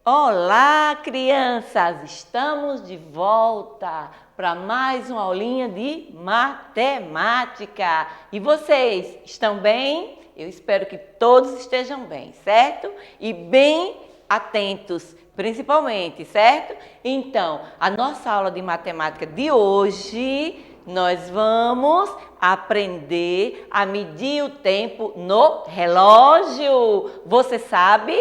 Olá, crianças! Estamos de volta para mais uma aulinha de matemática. E vocês, estão bem? Eu espero que todos estejam bem, certo? E bem atentos, principalmente, certo? Então, a nossa aula de matemática de hoje, nós vamos aprender a medir o tempo no relógio. Você sabe?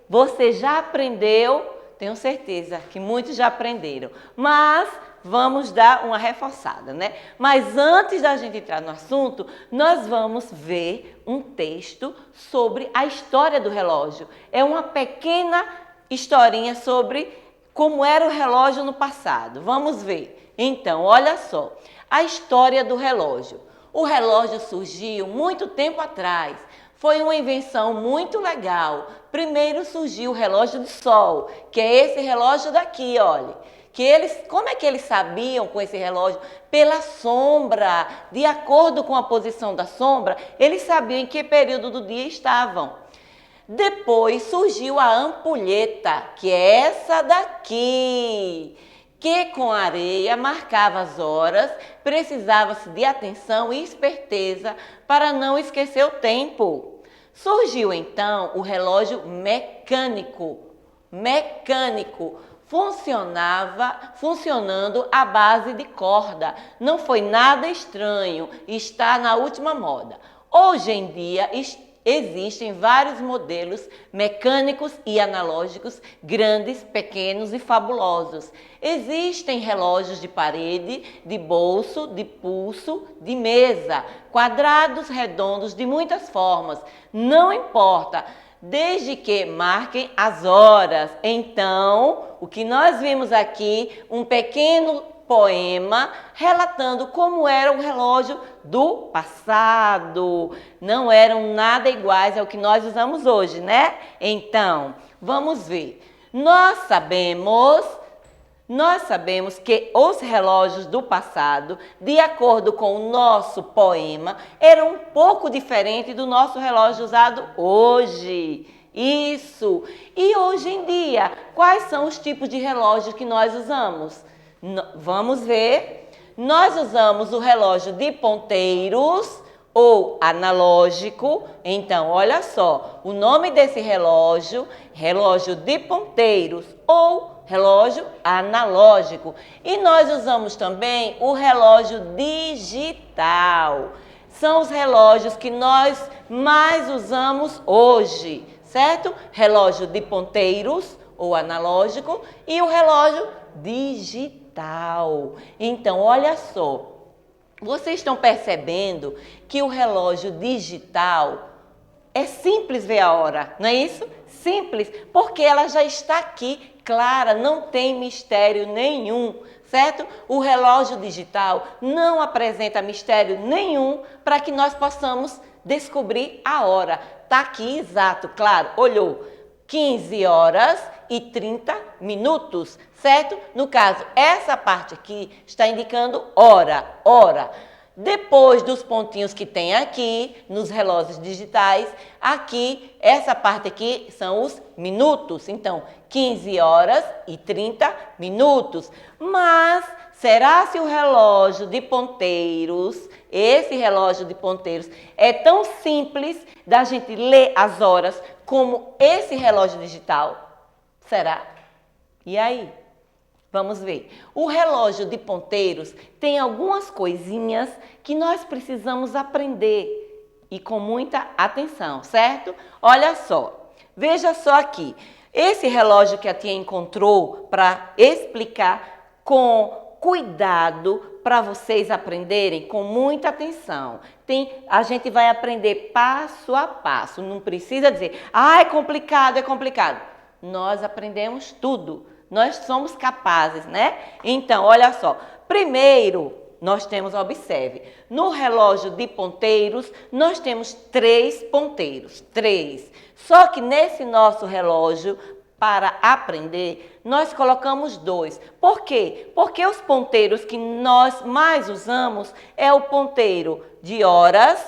Você já aprendeu? Tenho certeza que muitos já aprenderam, mas vamos dar uma reforçada, né? Mas antes da gente entrar no assunto, nós vamos ver um texto sobre a história do relógio. É uma pequena historinha sobre como era o relógio no passado. Vamos ver. Então, olha só, a história do relógio. O relógio surgiu muito tempo atrás. Foi uma invenção muito legal. Primeiro surgiu o relógio de sol, que é esse relógio daqui, olha. Como é que eles sabiam com esse relógio? Pela sombra. De acordo com a posição da sombra, eles sabiam em que período do dia estavam. Depois surgiu a ampulheta, que é essa daqui, que com areia marcava as horas, precisava-se de atenção e esperteza para não esquecer o tempo. Surgiu então o relógio mecânico. Funcionando à base de corda. Não foi nada estranho, está na última moda. Hoje em dia existem vários modelos mecânicos e analógicos, grandes, pequenos e fabulosos. Existem relógios de parede, de bolso, de pulso, de mesa, quadrados, redondos, de muitas formas. Não importa, desde que marquem as horas. Então, o que nós vimos aqui, um pequeno poema relatando como era o relógio do passado. Não eram nada iguais ao que nós usamos hoje, né? Então, vamos ver. Nós sabemos que os relógios do passado, de acordo com o nosso poema, eram um pouco diferentes do nosso relógio usado hoje. Isso! E hoje em dia, quais são os tipos de relógios que nós usamos? Vamos ver. Nós usamos o relógio de ponteiros ou analógico. Então, olha só, o nome desse relógio, relógio de ponteiros ou relógio analógico. E nós usamos também o relógio digital. São os relógios que nós mais usamos hoje, certo? Relógio de ponteiros ou analógico e o relógio digital. Então, olha só, vocês estão percebendo que o relógio digital é simples ver a hora, não é isso? Simples, porque ela já está aqui, clara, não tem mistério nenhum, certo? O relógio digital não apresenta mistério nenhum para que nós possamos descobrir a hora. Está aqui exato, claro, olhou, 15 horas e 30 minutos, certo? No caso, essa parte aqui está indicando hora. Depois dos pontinhos que tem aqui, nos relógios digitais, aqui, essa parte aqui são os minutos. Então, 15 horas e 30 minutos. Mas, será se o relógio de ponteiros, esse relógio de ponteiros, é tão simples da gente ler as horas como esse relógio digital? Será? E aí? Vamos ver. O relógio de ponteiros tem algumas coisinhas que nós precisamos aprender e com muita atenção, certo? Olha só, veja só aqui. Esse relógio que a tia encontrou para explicar com cuidado para vocês aprenderem com muita atenção. A gente vai aprender passo a passo, não precisa dizer, é complicado, é complicado. Nós aprendemos tudo. Nós somos capazes, né? Então, olha só. Primeiro, nós temos, observe, no relógio de ponteiros, nós temos 3 ponteiros. 3. Só que nesse nosso relógio, para aprender, nós colocamos 2. Por quê? Porque os ponteiros que nós mais usamos é o ponteiro de horas,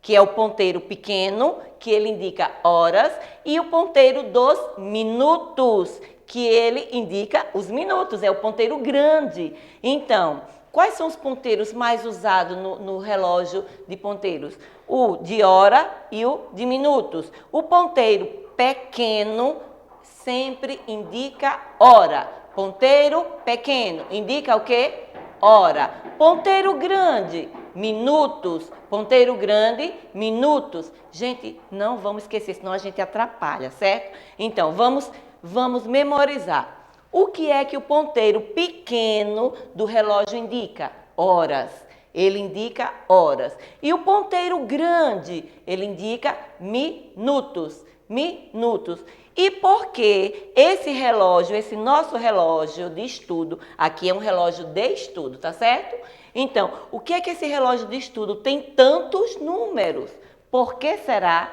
que é o ponteiro pequeno, que ele indica horas, e o ponteiro dos minutos, que ele indica os minutos, é o ponteiro grande. Então, quais são os ponteiros mais usados no relógio de ponteiros? O de hora e o de minutos. O ponteiro pequeno sempre indica hora. Ponteiro pequeno indica o quê? Hora. Ponteiro grande, minutos. Ponteiro grande, minutos. Gente, não vamos esquecer, senão a gente atrapalha, certo? Então, vamos memorizar. O que é que o ponteiro pequeno do relógio indica? Horas. Ele indica horas. E o ponteiro grande, ele indica minutos. Minutos. E por que esse relógio, esse nosso relógio de estudo, aqui é um relógio de estudo, tá certo? Então, o que é que esse relógio de estudo tem tantos números? Por que será?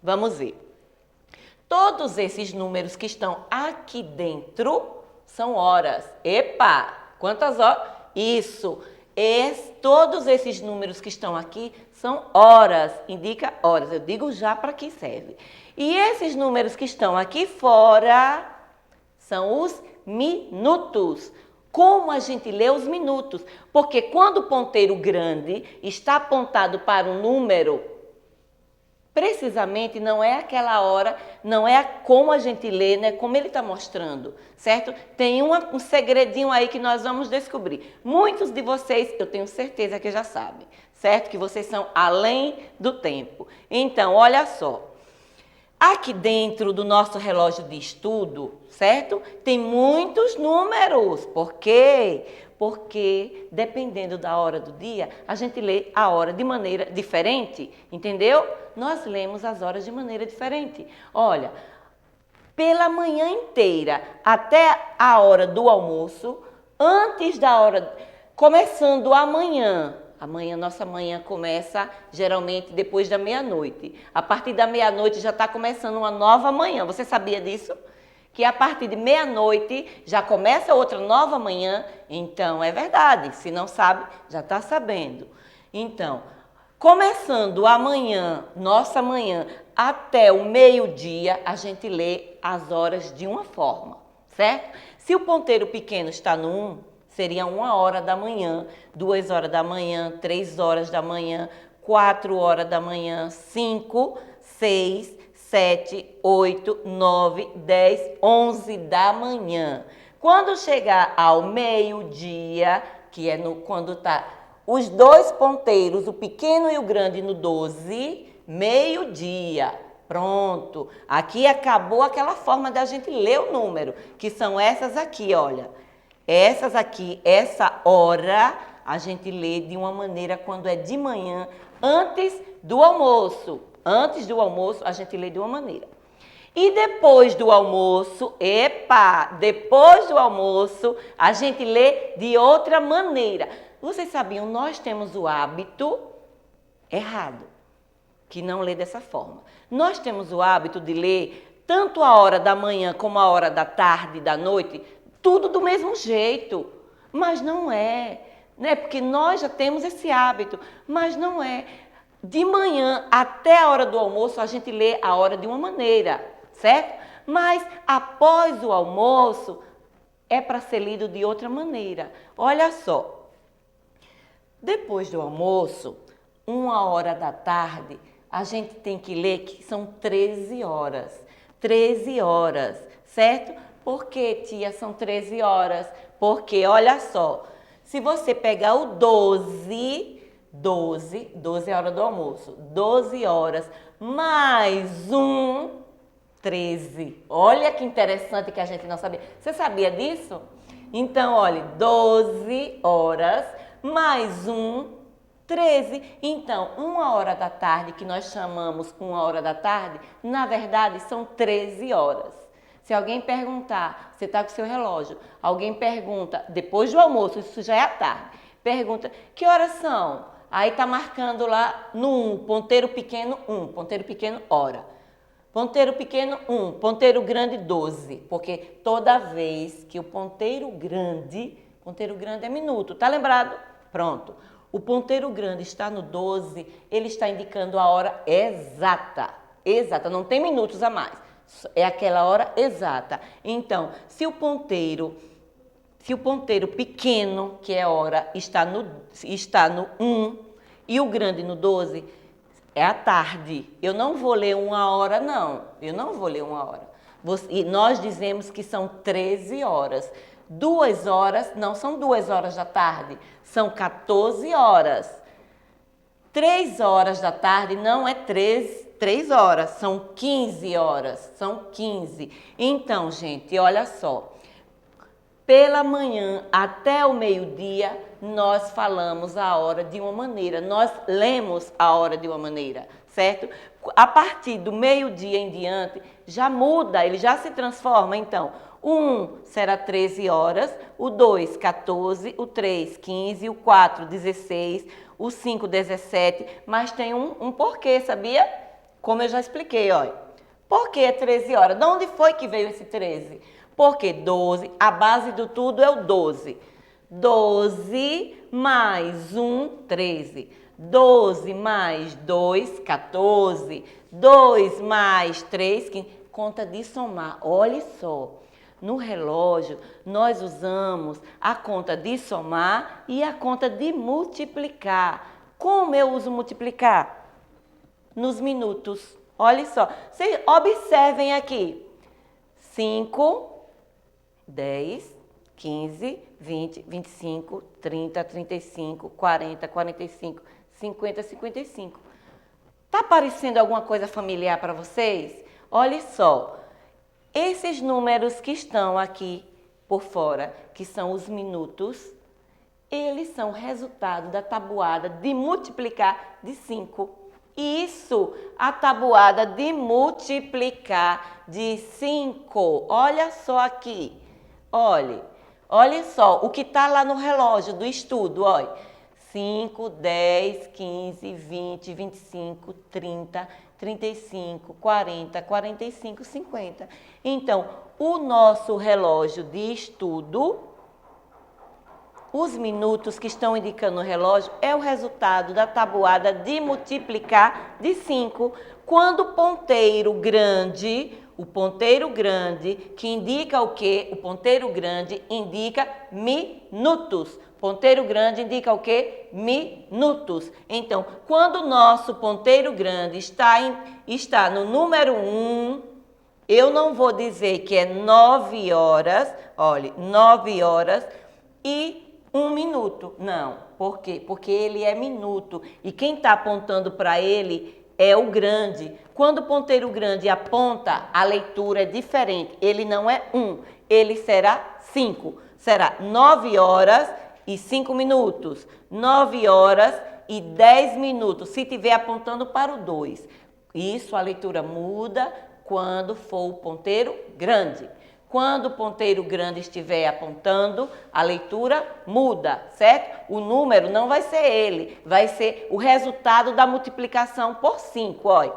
Vamos ver. Todos esses números que estão aqui dentro são horas. Epa! Quantas horas? Isso! Todos esses números que estão aqui são horas, indica horas. Eu digo já para que serve. E esses números que estão aqui fora são os minutos. Como a gente lê os minutos? Porque quando o ponteiro grande está apontado para um número, precisamente não é aquela hora, não é como a gente lê, né? Como ele está mostrando, certo? Tem um segredinho aí que nós vamos descobrir. Muitos de vocês, eu tenho certeza que já sabem, certo? Que vocês são além do tempo. Então, olha só. Aqui dentro do nosso relógio de estudo, certo? Tem muitos números. Por quê? Porque, dependendo da hora do dia, a gente lê a hora de maneira diferente, entendeu? Nós lemos as horas de maneira diferente. Olha, pela manhã inteira até a hora do almoço, antes da hora, começando amanhã, nossa manhã começa geralmente depois da meia-noite. A partir da meia-noite já está começando uma nova manhã. Você sabia disso? Que a partir de meia-noite já começa outra nova manhã. Então, é verdade. Se não sabe, já está sabendo. Então, começando amanhã, nossa manhã, até o meio-dia, a gente lê as horas de uma forma, certo? Se o ponteiro pequeno está no 1, seria 1 hora da manhã, 2 horas da manhã, 3 horas da manhã, 4 horas da manhã, 5, 6, 7, 8, 9, 10, 11 da manhã. Quando chegar ao meio-dia, que é quando está os dois ponteiros, o pequeno e o grande no 12, meio-dia. Pronto. Aqui acabou aquela forma da gente ler o número, que são essas aqui, olha. Essas aqui, essa hora, a gente lê de uma maneira quando é de manhã, antes do almoço. Antes do almoço, a gente lê de uma maneira. E depois do almoço, depois do almoço, a gente lê de outra maneira. Vocês sabiam, nós temos o hábito errado, que não lê dessa forma. Nós temos o hábito de ler tanto a hora da manhã como a hora da tarde, da noite, tudo do mesmo jeito, mas não é, né? Porque nós já temos esse hábito, mas não é. De manhã até a hora do almoço, a gente lê a hora de uma maneira, certo? Mas após o almoço, é para ser lido de outra maneira. Olha só, depois do almoço, 1 hora da tarde, a gente tem que ler que são 13 horas. 13 horas, certo? Por que, tia, são 13 horas? Porque, olha só, se você pegar o 12 é a hora do almoço, 12 horas, mais 13. Olha que interessante que a gente não sabia. Você sabia disso? Então, olha, 12 horas, mais 13. Então, 1 hora da tarde, que nós chamamos 1 hora da tarde, na verdade são 13 horas. Se alguém perguntar, você está com o seu relógio, alguém pergunta, depois do almoço, isso já é à tarde, pergunta, que horas são? Aí está marcando lá no 1, ponteiro pequeno 1, ponteiro pequeno hora. Ponteiro pequeno, 1. Ponteiro grande, 12. Porque toda vez que o ponteiro grande é minuto, tá lembrado? Pronto. O ponteiro grande está no 12, ele está indicando a hora exata. Exata, não tem minutos a mais. É aquela hora exata. Então, se o ponteiro pequeno, que é hora, está no 1 e o grande no 12, é a tarde. Eu não vou ler 1 hora, não. Eu não vou ler 1 hora. E nós dizemos que são 13 horas. 2 horas, não são 2 horas da tarde, são 14 horas. 3 horas da tarde não é 3 horas, são 15 horas, são 15. Então, gente, olha só. Pela manhã até o meio-dia, nós falamos a hora de uma maneira, nós lemos a hora de uma maneira, certo? A partir do meio-dia em diante, já muda, ele já se transforma. Então, o 1 será 13 horas, o 2, 14, o 3, 15, o 4, 16, o 5, 17, mas tem um porquê, sabia? Como eu já expliquei, olha. Por que 13 horas? De onde foi que veio esse 13? Porque 12, a base do tudo é o 12. 12 mais 1, 13. 12 mais 2, 14. 2 mais 3, 15. Conta de somar. Olha só, no relógio nós usamos a conta de somar e a conta de multiplicar. Como eu uso multiplicar? Nos minutos. Olha só, vocês observem aqui. 5, 10, 15, 20, 25, 30, 35, 40, 45, 50, 55. Tá parecendo alguma coisa familiar para vocês? Olha só, esses números que estão aqui por fora, que são os minutos, eles são resultado da tabuada de multiplicar de 5. Isso, a tabuada de multiplicar de 5. Olha só aqui. Olha só o que está lá no relógio do estudo, olha. 5, 10, 15, 20, 25, 30, 35, 40, 45, 50. Então, o nosso relógio de estudo, os minutos que estão indicando no relógio, é o resultado da tabuada de multiplicar de 5. Quando o ponteiro grande, que indica o quê? O ponteiro grande indica minutos. Ponteiro grande indica o quê? Minutos. Então, quando o nosso ponteiro grande está no número 1, eu não vou dizer que é 9 horas, olha, 9 horas e 1 minuto. Não. Por quê? Porque ele é minuto. E quem está apontando para ele é o grande. Quando o ponteiro grande aponta, a leitura é diferente. Ele não é 1, ele será 5. Será 9 horas e 5 minutos. 9 horas e 10 minutos, se estiver apontando para o 2. Isso, a leitura muda quando for o ponteiro grande. Quando o ponteiro grande estiver apontando, a leitura muda, certo? O número não vai ser ele, vai ser o resultado da multiplicação por 5, olha.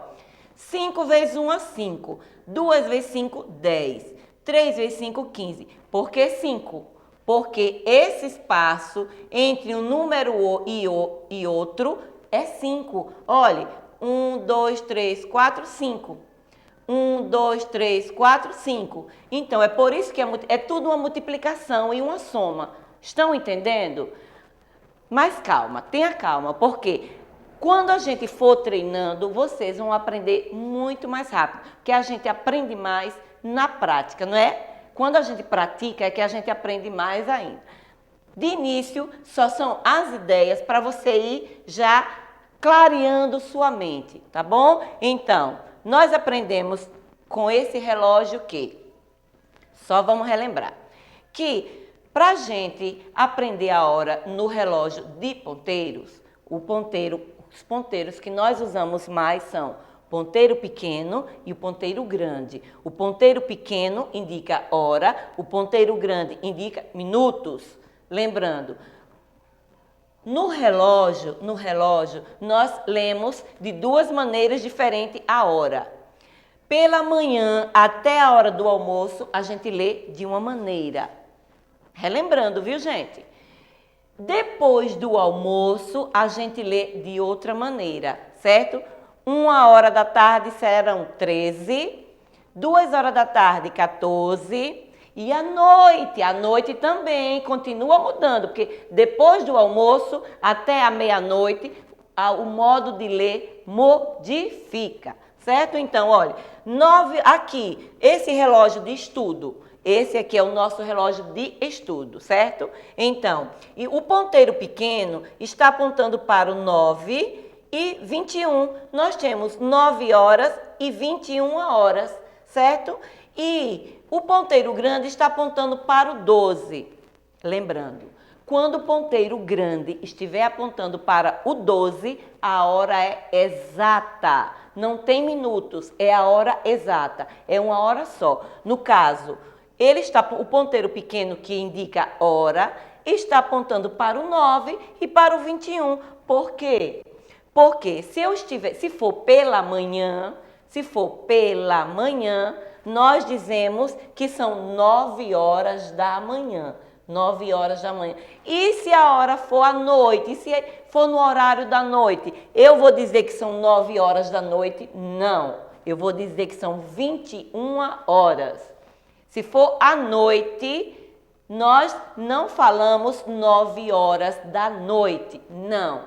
5 vezes 1 é 5, 2 vezes 5, 10, 3 vezes 5, 15. Por que 5? Porque esse espaço entre um número e outro é 5. Olha, 1, 2, 3, 4, 5. 1, 2, 3, 4, 5. Então, é por isso que é tudo uma multiplicação e uma soma. Estão entendendo? Mas calma, tenha calma, porque quando a gente for treinando, vocês vão aprender muito mais rápido, porque a gente aprende mais na prática, não é? Quando a gente pratica é que a gente aprende mais ainda. De início, só são as ideias para você ir já clareando sua mente, tá bom? Então, nós aprendemos com esse relógio que, só vamos relembrar, que para a gente aprender a hora no relógio de ponteiros, os ponteiros que nós usamos mais são ponteiro pequeno e o ponteiro grande. O ponteiro pequeno indica hora, o ponteiro grande indica minutos. Lembrando, no relógio, nós lemos de duas maneiras diferentes a hora. Pela manhã até a hora do almoço, a gente lê de uma maneira. Relembrando, viu, gente? Depois do almoço, a gente lê de outra maneira, certo? 1h da tarde serão 13, 2h da tarde 14 e à noite também continua mudando, porque depois do almoço até a meia-noite, o modo de ler modifica, certo? Então, olha, 9 aqui, esse relógio de estudo, esse aqui é o nosso relógio de estudo, certo? Então, e o ponteiro pequeno está apontando para o 9h21. Nós temos 9h e 21h, certo? E o ponteiro grande está apontando para o 12. Lembrando, quando o ponteiro grande estiver apontando para o 12, a hora é exata. Não tem minutos, é a hora exata. É uma hora só. No caso, o ponteiro pequeno que indica hora está apontando para o 9 e para o 21. Por quê? Porque se for pela manhã, nós dizemos que são 9h da manhã. 9h da manhã. E se a hora for à noite, e se for no horário da noite, eu vou dizer que são 9h da noite? Não, eu vou dizer que são 21h. Se for à noite, nós não falamos 9h da noite, não.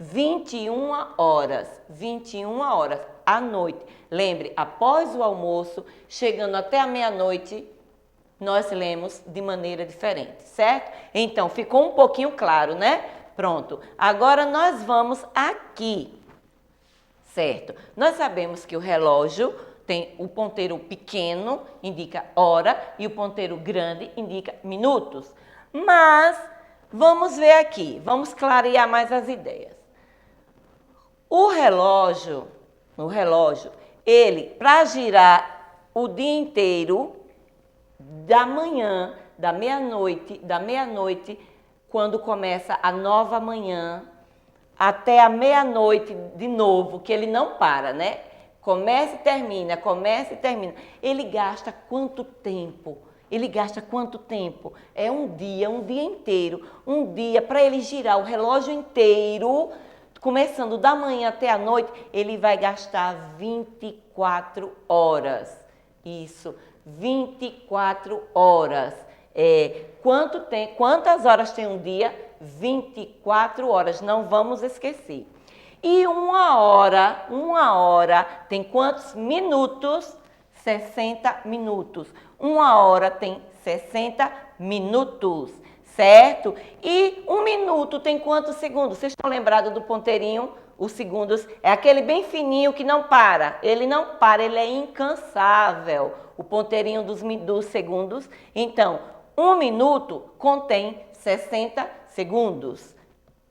21h, 21h à noite. Lembre, após o almoço, chegando até a meia-noite, nós lemos de maneira diferente, certo? Então, ficou um pouquinho claro, né? Pronto. Agora nós vamos aqui, certo? Nós sabemos que o relógio tem o ponteiro pequeno, indica hora, e o ponteiro grande indica minutos. Mas, vamos ver aqui, vamos clarear mais as ideias. O relógio, ele, para girar o dia inteiro, da manhã, da meia-noite, quando começa a nova manhã, até a meia-noite de novo, que ele não para, né? Começa e termina. Ele gasta quanto tempo? É um dia inteiro. Um dia para ele girar o relógio inteiro, começando da manhã até a noite, ele vai gastar 24 horas. Isso, 24 horas. Quantas horas tem um dia? 24 horas, não vamos esquecer. E uma hora tem quantos minutos? 60 minutos. Uma hora tem 60 minutos, certo? E um minuto tem quantos segundos? Vocês estão lembrados do ponteirinho? Os segundos é aquele bem fininho que não para. Ele não para, ele é incansável. O ponteirinho dos segundos. Então, um minuto contém 60 segundos.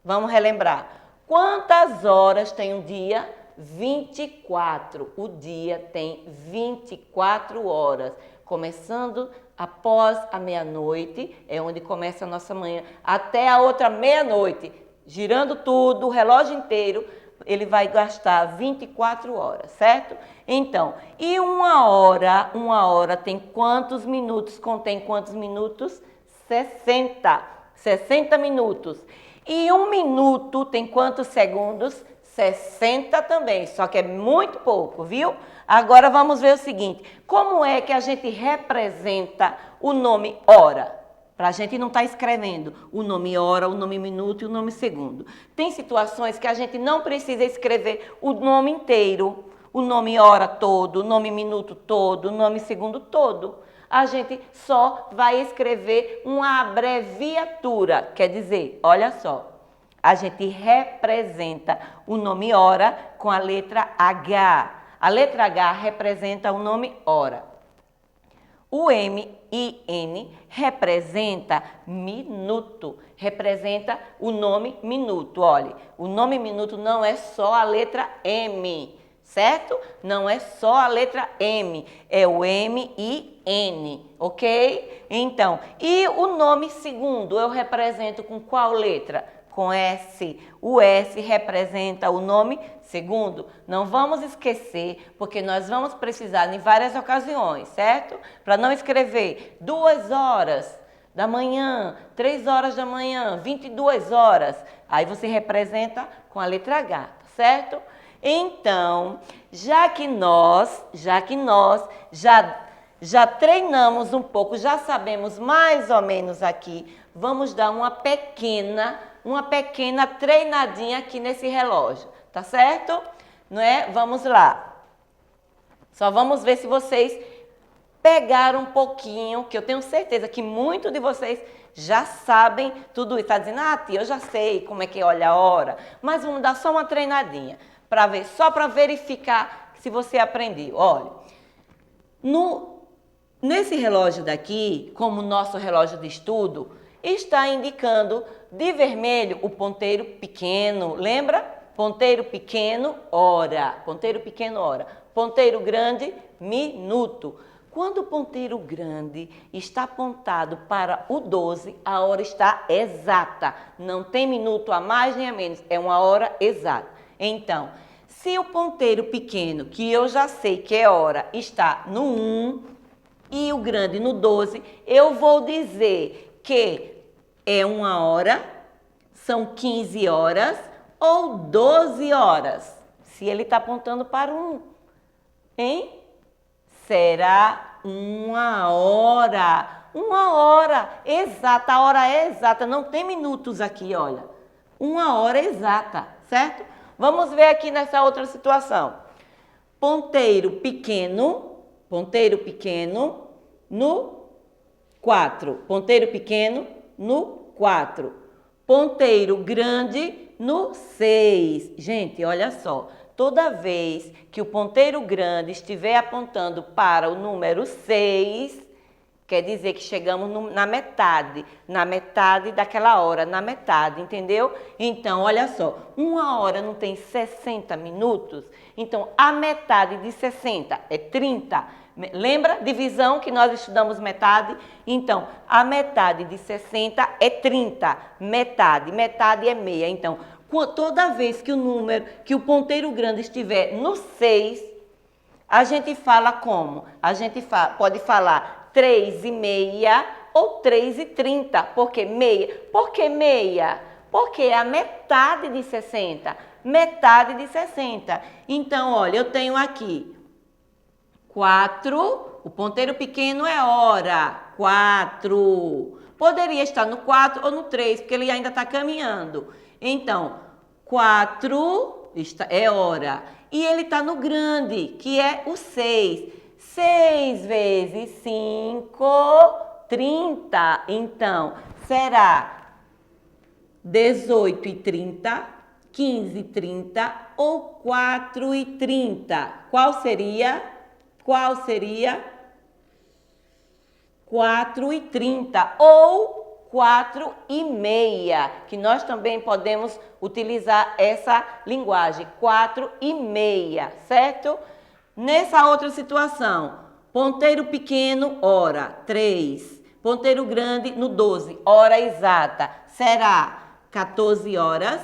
Vamos relembrar. Quantas horas tem um dia? 24. O dia tem 24 horas. Começando após a meia-noite, é onde começa a nossa manhã, até a outra meia-noite. Girando tudo, o relógio inteiro, ele vai gastar 24 horas, certo? Então, e uma hora tem quantos minutos? Contém quantos minutos? 60 minutos. E um minuto tem quantos segundos? 60 também, só que é muito pouco, viu? Agora vamos ver o seguinte, como é que a gente representa o nome hora? Para a gente não estar escrevendo o nome hora, o nome minuto e o nome segundo. Tem situações que a gente não precisa escrever o nome inteiro, o nome hora todo, o nome minuto todo, o nome segundo todo. A gente só vai escrever uma abreviatura, quer dizer, olha só, a gente representa o nome hora com a letra H. A letra H representa o nome hora. O M e N representa minuto, representa o nome minuto. Olha, o nome minuto não é só a letra M, certo? Não é só a letra M, é o M e N, ok? Então, e o nome segundo eu represento com qual letra? com S. O S representa o nome segundo. Não vamos esquecer, porque nós vamos precisar em várias ocasiões, certo? Para não escrever 2 horas da manhã, 3 horas da manhã, 22 horas. Aí você representa com a letra H, tá certo? Então, já que nós já treinamos um pouco, já sabemos mais ou menos aqui, vamos dar uma pequena treinadinha aqui nesse relógio, tá certo? Não é? Vamos lá. Só vamos ver se vocês pegaram um pouquinho, que eu tenho certeza que muitos de vocês já sabem tudo isso. Está dizendo, tia, eu já sei como é que olha a hora, mas vamos dar só uma treinadinha, para ver, só para verificar se você aprendeu. Olha, nesse relógio daqui, como nosso relógio de estudo, está indicando de vermelho o ponteiro pequeno, lembra? Ponteiro pequeno, hora. Ponteiro pequeno, hora. Ponteiro grande, minuto. Quando o ponteiro grande está apontado para o 12, a hora está exata. Não tem minuto a mais nem a menos, é uma hora exata. Então, se o ponteiro pequeno, que eu já sei que é hora, está no 1 e o grande no 12, eu vou dizer que é 1 hora, são 15 horas ou 12 horas. Se ele está apontando para o 1, hein? Será 1 hora. 1 hora exata, a hora é exata, não tem minutos aqui, olha. 1 hora exata, certo? Vamos ver aqui nessa outra situação. Ponteiro pequeno no 4. Ponteiro pequeno no 4. Ponteiro grande no 6. Gente, olha só. Toda vez que o ponteiro grande estiver apontando para o número 6, quer dizer que chegamos na metade daquela hora, na metade, entendeu? Então, olha só, 1 hora não tem 60 minutos? Então, a metade de 60 é 30. Lembra? Divisão que nós estudamos metade? Então, a metade de 60 é 30. Metade é meia. Então, toda vez que o ponteiro grande estiver no 6, a gente fala como? A gente pode falar 3:30 ou 3:30. Por que meia? Por que meia? Porque é a metade de 60. Metade de 60. Então, olha, eu tenho aqui 4, o ponteiro pequeno é hora, 4. Poderia estar no 4 ou no 3, porque ele ainda está caminhando. Então, 4 é hora. E ele está no grande, que é o 6. 6 vezes 5, 30. Então, será 18:30, 15:30 ou 4:30? Qual seria? 4:30 ou 4:30, que nós também podemos utilizar essa linguagem, 4:30, certo? Nessa outra situação, ponteiro pequeno, hora, 3. Ponteiro grande, no 12, hora exata. Será 14 horas,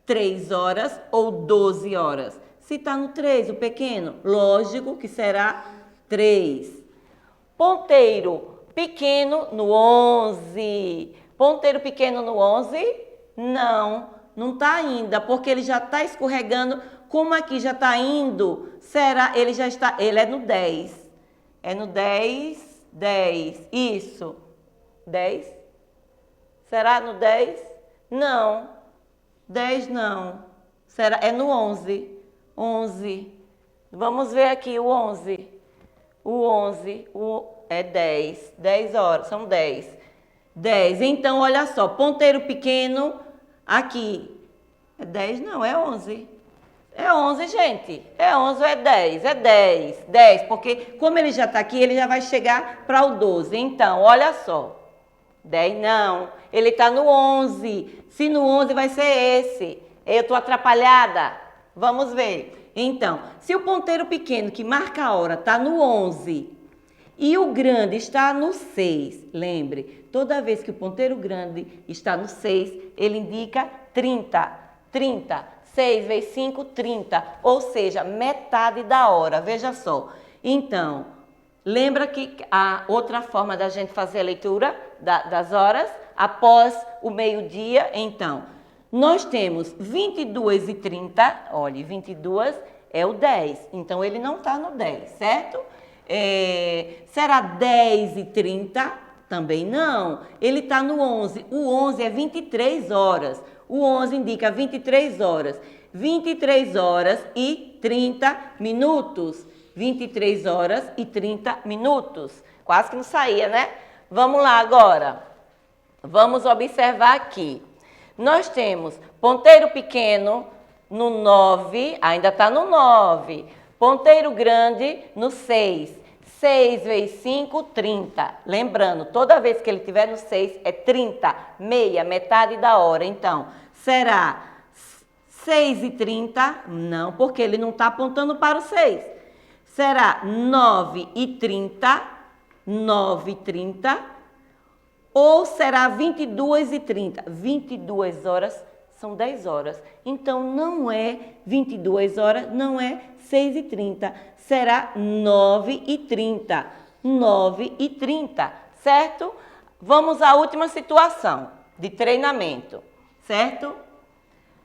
3 horas ou 12 horas? Se está no 3, o pequeno, lógico que será 3. Ponteiro pequeno no 11. Ponteiro pequeno no 11? Não está ainda, porque ele já está escorregando. Como aqui já está indo, será? Ele é no 10. É no 10, 10. Isso. 10? Será no 10? Não. 10 não. Será? É no 11. 11. Vamos ver aqui o 11. O 11 é 10. 10 horas, são 10. 10. Então, olha só, ponteiro pequeno aqui. É 10? Não, é 11. É 11, gente. É 11 ou é 10? É 10. 10, porque como ele já está aqui, ele já vai chegar para o 12. Então, olha só. 10 não. Ele está no 11. Se no 11 vai ser esse. Eu estou atrapalhada. Vamos ver. Então, se o ponteiro pequeno que marca a hora está no 11 e o grande está no 6. Lembre, toda vez que o ponteiro grande está no 6, ele indica 30. 30. 6 vezes 5, 30. Ou seja, metade da hora. Veja só. Então, lembra que a outra forma da gente fazer a leitura das horas, após o meio-dia, então, nós temos 22 e 30, olha, 22 é o 10, então ele não está no 10, certo? Será 10 e 30? Também não, ele está no 11, o 11 é 23 horas, o 11 indica 23 horas, 23 horas e 30 minutos. 23 horas e 30 minutos. Quase que não saía, né? Vamos lá agora. Vamos observar aqui. Nós temos ponteiro pequeno no 9, ainda está no 9. Ponteiro grande no 6. 6 vezes 5, 30. Lembrando, toda vez que ele estiver no 6 é 30, meia, metade da hora. Então, será 6 e 30? Não, porque ele não está apontando para o 6. Será 9 e 30, 9 e 30, ou será 22 e 30? 22 horas são 10 horas. Então, não é 22 horas, não é 6 e 30. Será 9 e 30. 9 e 30, certo? Vamos à última situação de treinamento, certo?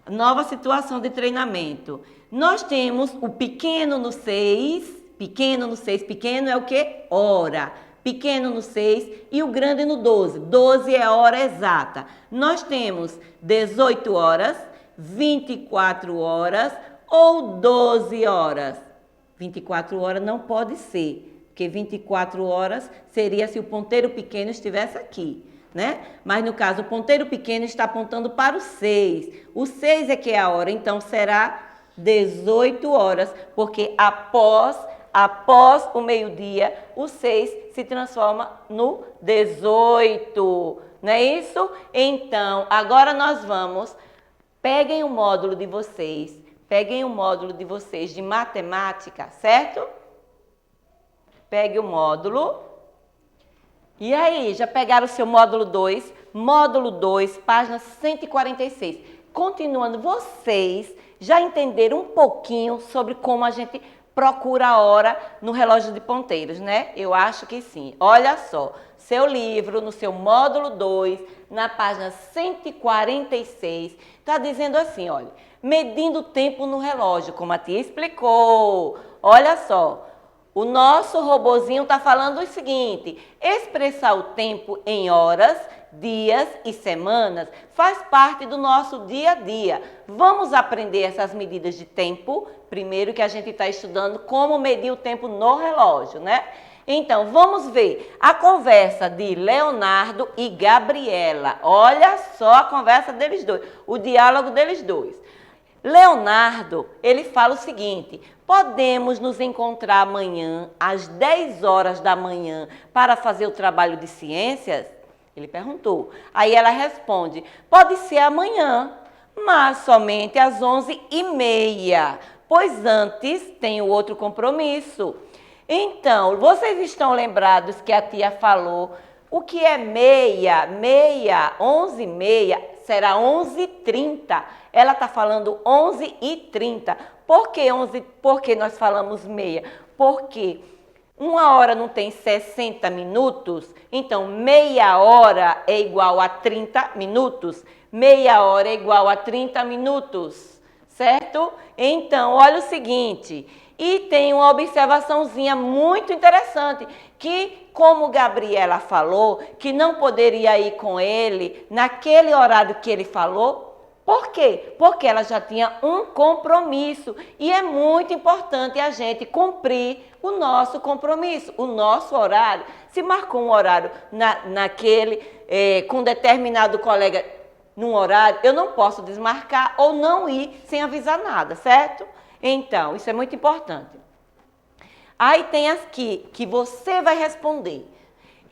Nova situação de treinamento. Nós temos o pequeno no 6, pequeno no 6, pequeno é o quê? Hora. Pequeno no 6 e o grande no 12. 12 é a hora exata. Nós temos 18 horas, 24 horas ou 12 horas. 24 horas não pode ser, porque 24 horas seria se o ponteiro pequeno estivesse aqui, né? Mas no caso, o ponteiro pequeno está apontando para o 6. O 6 é que é a hora, então será 18 horas, porque após o meio-dia, o 6 se transforma no 18. Não é isso? Então, agora nós vamos, peguem o módulo de vocês, de matemática, certo? Pegue o módulo. E aí, já pegaram o seu módulo 2? Módulo 2, página 146. Continuando, vocês já entenderam um pouquinho sobre como a gente procura a hora no relógio de ponteiros, né? Eu acho que sim. Olha só, seu livro, no seu módulo 2, na página 146, está dizendo assim, olha, medindo o tempo no relógio, como a tia explicou. Olha só, o nosso robozinho está falando o seguinte, expressar o tempo em horas, dias e semanas faz parte do nosso dia a dia. Vamos aprender essas medidas de tempo, primeiro que a gente está estudando como medir o tempo no relógio, né? Então, vamos ver a conversa de Leonardo e Gabriela. Olha só a conversa deles dois, o diálogo deles dois. Leonardo, ele fala o seguinte, podemos nos encontrar amanhã às 10 horas da manhã para fazer o trabalho de ciências? Ele perguntou. Aí ela responde, pode ser amanhã, mas somente às 11h30, pois antes tenho outro compromisso. Então, vocês estão lembrados que a tia falou o que é meia? Meia, 11h30, será 11h30. Ela está falando 11h30. Por que nós falamos meia? Porque uma hora não tem 60 minutos, então meia hora é igual a 30 minutos. Meia hora é igual a 30 minutos, certo? Então, olha o seguinte, e tem uma observaçãozinha muito interessante, que como Gabriela falou, que não poderia ir com ele naquele horário que ele falou. Por quê? Porque ela já tinha um compromisso e é muito importante a gente cumprir o nosso compromisso, o nosso horário. Se marcou um horário com determinado colega num horário, eu não posso desmarcar ou não ir sem avisar nada, certo? Então, isso é muito importante. Aí tem as que você vai responder.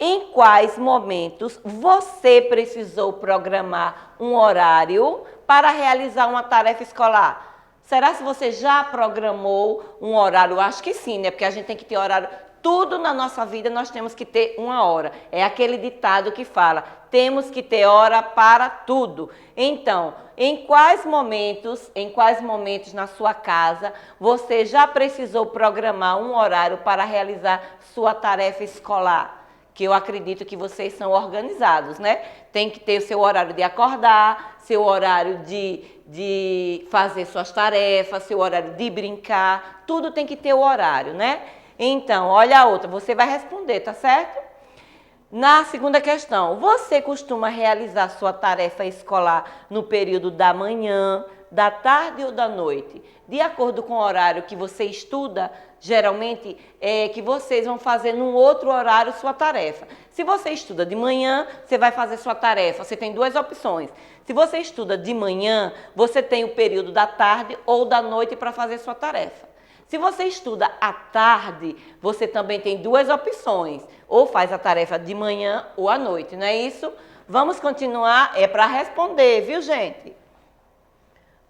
Em quais momentos você precisou programar um horário para realizar uma tarefa escolar? Será que você já programou um horário? Eu acho que sim, né? Porque a gente tem que ter horário Tudo na nossa vida nós temos que ter uma hora. É aquele ditado que fala, temos que ter hora para tudo. Então, em quais momentos na sua casa você já precisou programar um horário para realizar sua tarefa escolar? Que eu acredito que vocês são organizados, né? Tem que ter o seu horário de acordar, seu horário de fazer suas tarefas, seu horário de brincar, tudo tem que ter o horário, né? Então, olha a outra, você vai responder, tá certo? Na segunda questão, você costuma realizar sua tarefa escolar no período da manhã, da tarde ou da noite? De acordo com o horário que você estuda, geralmente é que vocês vão fazer num outro horário sua tarefa. Se você estuda de manhã, você vai fazer sua tarefa. Você tem duas opções. Se você estuda de manhã, você tem o período da tarde ou da noite para fazer sua tarefa. Se você estuda à tarde, você também tem duas opções. Ou faz a tarefa de manhã ou à noite, não é isso? Vamos continuar, é para responder, viu, gente?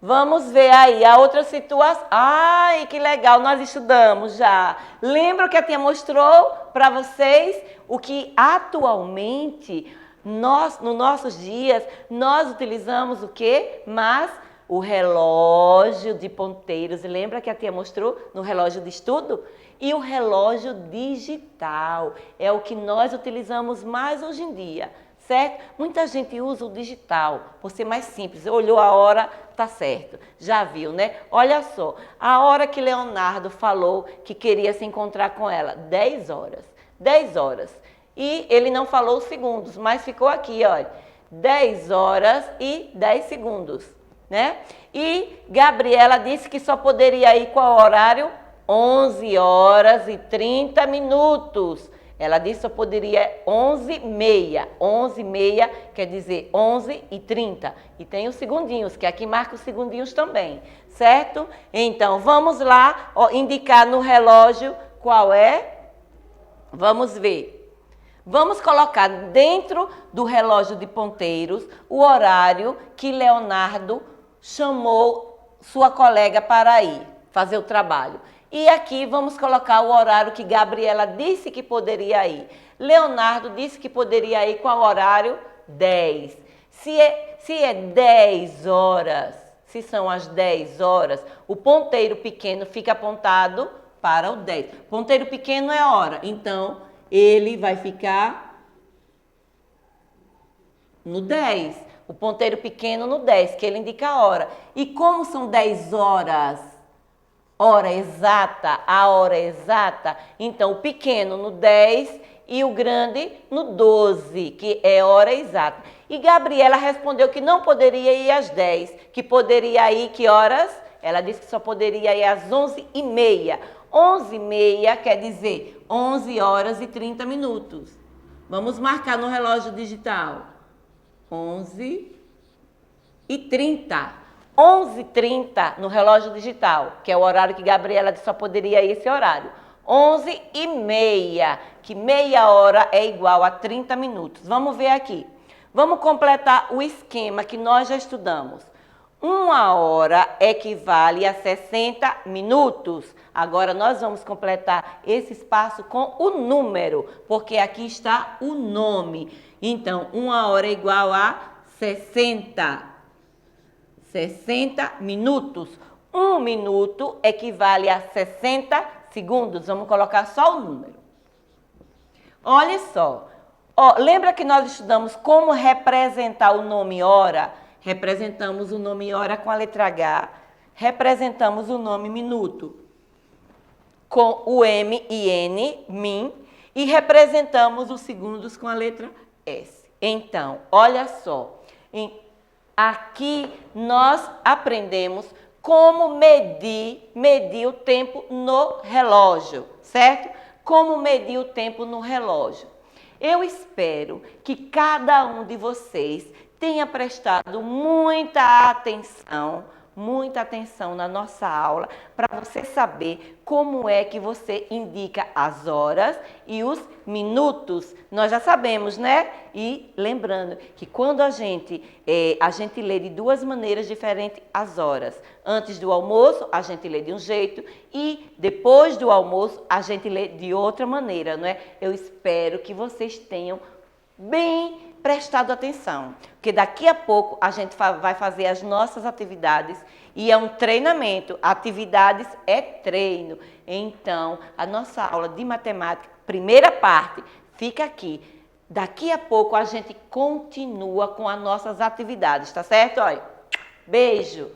Vamos ver aí a outra situação. Ai, que legal, nós estudamos já. Lembra que a tia mostrou para vocês o que atualmente, nos nossos dias, nós utilizamos o quê? Mas o relógio de ponteiros. Lembra que a tia mostrou no relógio de estudo? E o relógio digital é o que nós utilizamos mais hoje em dia, certo? Muita gente usa o digital, por ser mais simples. Olhou a hora, tá certo. Já viu, né? Olha só, a hora que Leonardo falou que queria se encontrar com ela, 10 horas. 10 horas. E ele não falou os segundos, mas ficou aqui, ó, 10 horas e 10 segundos, né? E Gabriela disse que só poderia ir qual horário? 11 horas e 30 minutos. Ela disse que só poderia 11h30. 11h30 quer dizer 11h30. E tem os segundinhos, que aqui marca os segundinhos também, certo? Então, vamos lá indicar no relógio qual é. Vamos ver. Vamos colocar dentro do relógio de ponteiros o horário que Leonardo chamou sua colega para ir fazer o trabalho. E aqui vamos colocar o horário que Gabriela disse que poderia ir. Leonardo disse que poderia ir qual horário? 10. Se é 10 horas, se são as 10 horas, o ponteiro pequeno fica apontado para o 10. Ponteiro pequeno é hora, então ele vai ficar no 10. O ponteiro pequeno no 10, que ele indica a hora. E como são 10 horas? Hora exata, a hora exata. Então, o pequeno no 10 e o grande no 12, que é hora exata. E Gabriela respondeu que não poderia ir às 10, que poderia ir que horas? Ela disse que só poderia ir às 11h30. 11h30 quer dizer 11 horas e 30 minutos. Vamos marcar no relógio digital. 11h30. 11h30 no relógio digital, que é o horário que Gabriela só poderia ir esse horário. 11h30, que meia hora é igual a 30 minutos. Vamos ver aqui. Vamos completar o esquema que nós já estudamos. 1 hora equivale a 60 minutos. Agora nós vamos completar esse espaço com o número, porque aqui está o nome. Então, 1 hora é igual a 60 minutos. 1 minuto equivale a 60 segundos. Vamos colocar só o número. Olha só. Lembra que nós estudamos como representar o nome hora? Representamos o nome hora com a letra H. Representamos o nome minuto com o M e N, min. E representamos os segundos com a letra S. Então, olha só. Aqui nós aprendemos como medir o tempo no relógio, certo? Como medir o tempo no relógio. Eu espero que cada um de vocês tenha prestado muita atenção, muita atenção na nossa aula para você saber como é que você indica as horas e os minutos. Nós já sabemos, né? E lembrando que quando a gente lê de duas maneiras diferentes as horas. Antes do almoço, a gente lê de um jeito e depois do almoço, a gente lê de outra maneira, não é? Eu espero que vocês tenham bem prestado atenção, porque daqui a pouco a gente vai fazer as nossas atividades e é um treinamento. Atividades é treino. Então, a nossa aula de matemática, primeira parte, fica aqui. Daqui a pouco a gente continua com as nossas atividades, tá certo? Olha, beijo!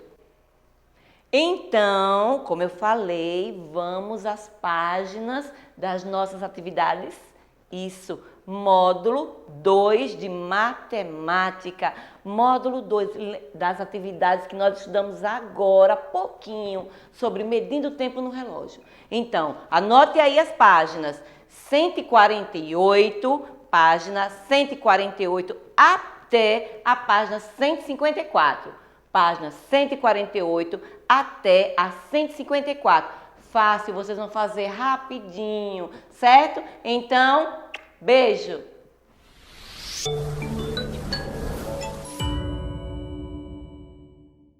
Então, como eu falei, vamos às páginas das nossas atividades. Isso, módulo 2 de matemática. Módulo 2 das atividades que nós estudamos agora, pouquinho, sobre medindo o tempo no relógio. Então, anote aí as páginas 148, página 148 até a página 154. Página 148 até a 154. Fácil, vocês vão fazer rapidinho, certo? Então, beijo!